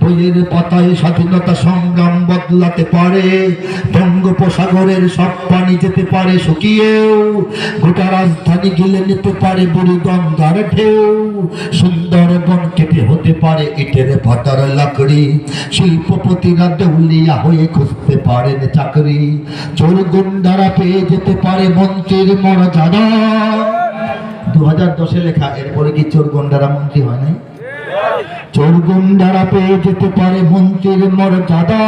বইয়ের পাতায় স্বাধীনতা সংগ্রাম বদলাতে পারে, বঙ্গোপসাগরের সব পানি যেতে পারে শুকিয়েও, গোটা রাজধানী গিলে নিতে পারে বুড়ি গঙ্গার ঢেউ, সুন্দরবন কেটে হতে পারে ইটের ভাটার লাকড়ি, শিল্পপতিরা দেউলিয়া হয়ে খুঁজতে পারেন চাকরি, চোর গুন্ডারা পেয়ে যেতে পারে মন্ত্রীর মর্যাদা। 2010-এ লেখা, এরপরে কি চোর গুন্ডারা মন্ত্রী হয় নাই? চোর গুন্ডারা পেয়ে যেতে পারে মন্ত্রীর মর্যাদা,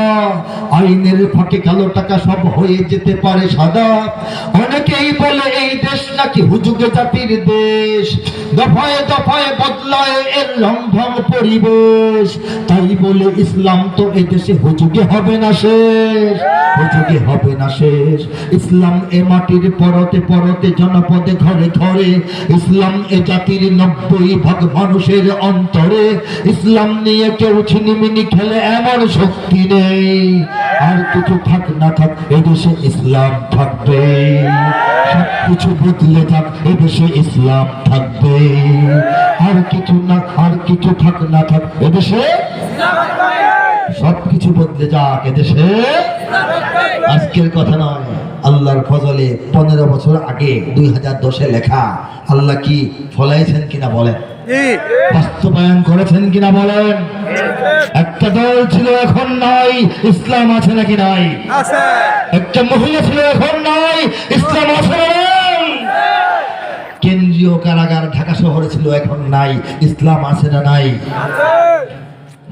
আইনের ফাঁকে কালো টাকা সব হয়ে যেতে পারে সাদা। অনেকেই বলে এই দেশ নাকি হুজুগে জাতির দেশ, দফায় দফায় বদলায় এর রংঢং পরিবেশ, তাই বলে ইসলাম তো এই দেশে হুজুগে হবে না শেষ, হুজুগে হবে না শেষ। ইসলাম এ মাটির পরতে পরতে জনপদে ঘরে ঘরে, ইসলাম এ জাতির 90% মানুষের অন্তরে, ইসলাম নিয়ে কেউ ছিনিমিনি খেলে এমন শক্তি নেই, আর কিছু থাক না থাক এদেশে ইসলাম থাকবে, সবকিছু বদলে যাক এদেশে ইসলাম থাকবে, আর কিছু না আর কিছু থাক না থাক এদেশে সবকিছু বদলে যাক এদেশে। আজকের কথা নয়, আল্লাহর ফজলে 15 বছর আগে 2010-এ লেখা, আল্লাহ কি ফলাইছেন কিনা বলেন, বাস্তবায়ন করেছেন কিনা বলেন। একটা দল ছিল এখন নাই, ইসলাম আছে নাকি নাই? একটা মহিলা ছিল এখন নাই, ইসলাম আছে না নাই? কেন্দ্রীয় কারাগার ঢাকা শহরে ছিল এখন নাই, ইসলাম আছে না নাই?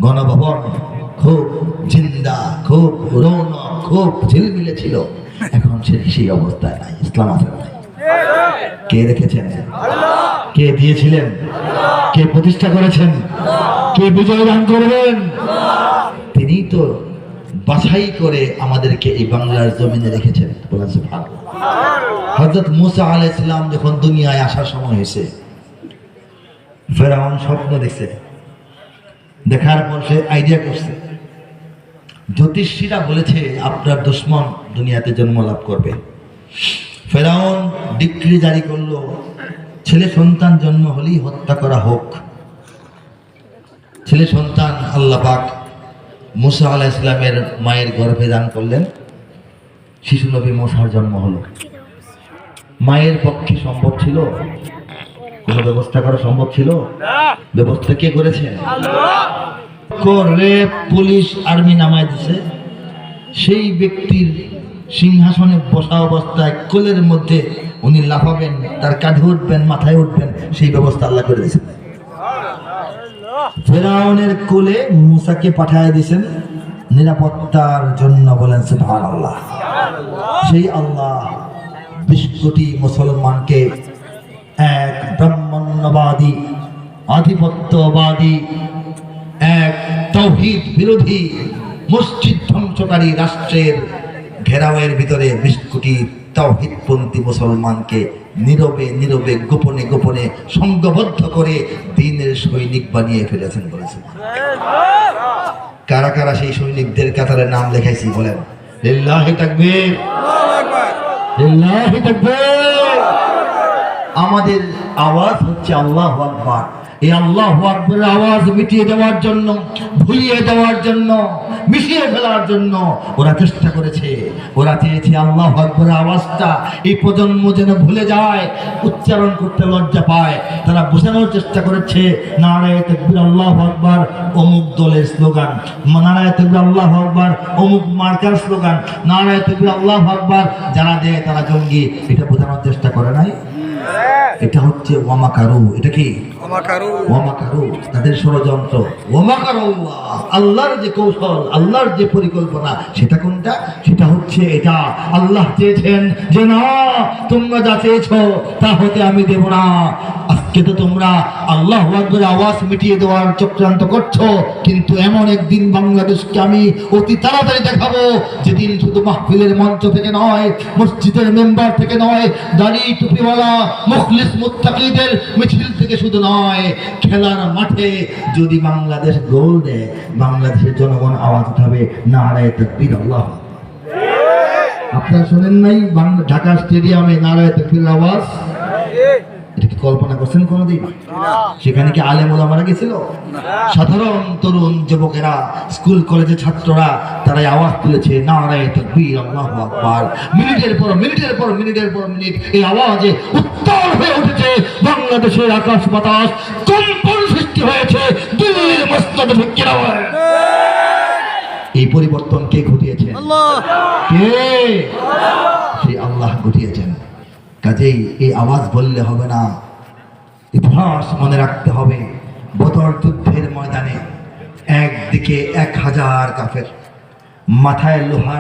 গণভবন খুব জিন্দা, খুব রৌনক, খুব ঝিলমিলে ছিল, এখন সেই অবস্থায় নাই, ইসলাম আছে না নাই? কে রেখেছেন? কে দিয়েছিলেন? কে প্রতিষ্ঠা করেছেন? কে বিজয় দান করবেন? তিনি তো বাছাই করে আমাদেরকে এই বাংলার জমিনে রেখেছেন। বলেন সুবহানাল্লাহ। হযরত মুসা আলাইহিস সালাম যখন দুনিয়ায় আসার সময় হয়েছে, ফেরাউন স্বপ্ন দেখছে, দেখার পর সে আইডিয়া করছে, জ্যোতিষীরা বলেছে আপনার দুশমন দুনিয়াতে জন্ম লাভ করবে। ফেরাউন ডিক্রি জারি করলো, ছেলে সন্তান জন্ম হলেই হত্যা করা হোক। ছেলে সন্তান আল্লাহ পাক মুসা আলাইহিস সালামের মায়ের গর্ভে দান করলেন, শিশু নবী মুসার জন্ম হলো। মায়ের পক্ষে সম্ভব ছিল কোনো ব্যবস্থা করা? সম্ভব ছিল? ব্যবস্থা কে করেছেন? রেপ পুলিশ আর্মি নামায় দিছে, সেই ব্যক্তির সিংহাসনে বসা অবস্থায় কোলের মধ্যে উনি লাফাবেন, তার কাঁধে উঠবেন, মাথায় উঠবেন, সেই ব্যবস্থা আল্লাহ করে দিয়েছেন। ফেরাউনের কোলে মুসাকে পাঠিয়ে দিয়েছেন নিরাপত্তার জন্য। বলেন সুবহানাল্লাহ। সেই আল্লাহ 20 কোটি মুসলমানকে এক ব্রাহ্মণ্যবাদী, আধিপত্যবাদী, এক তাওহীদ বিরোধী, মসজিদ ধ্বংসকারী রাষ্ট্রের ঘেরাওয়ের ভিতরে 20 কোটি তাওহীদপন্থী মুসলমানকে নীরবে নীরবে গোপনে গোপনে সংঘবদ্ধ করে দ্বীনের সৈনিক বানিয়ে ফেলেছেন। বলেছেন কারা কারা সেই সৈনিকদের কাতারে নাম লেখাইছি? বলেন লিল্লাহি তাকবীর, লিল্লাহি তাকবীর। আমাদের আওয়াজ হচ্ছে আল্লাহু আকবার। এই আল্লাহু আকবার আওয়াজ মিটিয়ে দেওয়ার জন্য, ভুলিয়ে দেওয়ার জন্য, মিশিয়ে ফেলার জন্য ওরা চেষ্টা করেছে। ওরা চেয়েছে আল্লাহু আকবার আওয়াজটা এই প্রজন্ম যেন ভুলে যায়, উচ্চারণ করতে লজ্জা পায়। তারা বোঝানোর চেষ্টা করেছে নারায়ে তাকবীর আল্লাহু আকবার অমুক দলের স্লোগান, নারায়ে তাকবীর আল্লাহু আকবার অমুক মার্কার স্লোগান, নারায়ে তাকবীর আল্লাহু আকবার যারা দেয় তারা জঙ্গি। এটা বোঝানোর চেষ্টা করে নাই? এটা হচ্ছে ওয়ামাকারু। এটা কি ওয়ামাকারু? তাদের ষড়যন্ত্র। ওয়ামাকারুল্লাহ, আল্লাহর যে কৌশল, আল্লাহর যে পরিকল্পনা, সেটা কোনটা? সেটা হচ্ছে এটা। আল্লাহ চেয়েছেন যে না, তোমরা যা চেয়েছো তা হতে আমি দেব না। আজকে তো তোমরা আল্লাহু আকবার আওয়াজ মিটিয়ে দেওয়ার চক্রান্ত করছো, কিন্তু এমন একদিন বাংলাদেশকে আমি অতি তাড়াতাড়ি দেখাবো, যেদিন শুধু মাহফিলের মঞ্চ থেকে নয়, মসজিদের মেম্বার থেকে নয়, দাড়ি টুপিওয়ালা মুখলিস মুত্তাকিদের মিছিল থেকে শুধু নয়, খেলার মাঠে যদি বাংলাদেশ গোল দেয়, বাংলাদেশের জনগণ আওয়াজ উঠাবে নারায়ে তাকবীর আল্লাহু আকবার। আপনারা শুনেন নাই ঢাকা স্টেডিয়ামে নারায়ে তাকবীর আওয়াজ? এটা কল্পনা করছেন কোনোদিন? সেখানে কি আলেম ওলামারা গেছিল? সাধারণ তরুণ যুবকেরা, স্কুল কলেজের ছাত্ররা, তারাই আওয়াজ তুলেছে নারায়ে তাকবীর, আল্লাহু আকবার। মিনিটের পর মিনিট এই আওয়াজে উত্তাল হয়ে উঠেছে বাংলাদেশের আকাশ বাতাস, কম্পন সৃষ্টি হয়েছে দিল্লির মসনদে। ঠিক কিনা বলেন? এই পরিবর্তন কে ঘটিয়েছেন? কে? সেই আল্লাহ ঘটিয়েছেন। কাজেই এই আওয়াজ বললে হবে না, ইতিহাস মনে রাখতে হবে। বদর যুদ্ধের ময়দানে একদিকে 1000 কাফের, মাথায় লোহার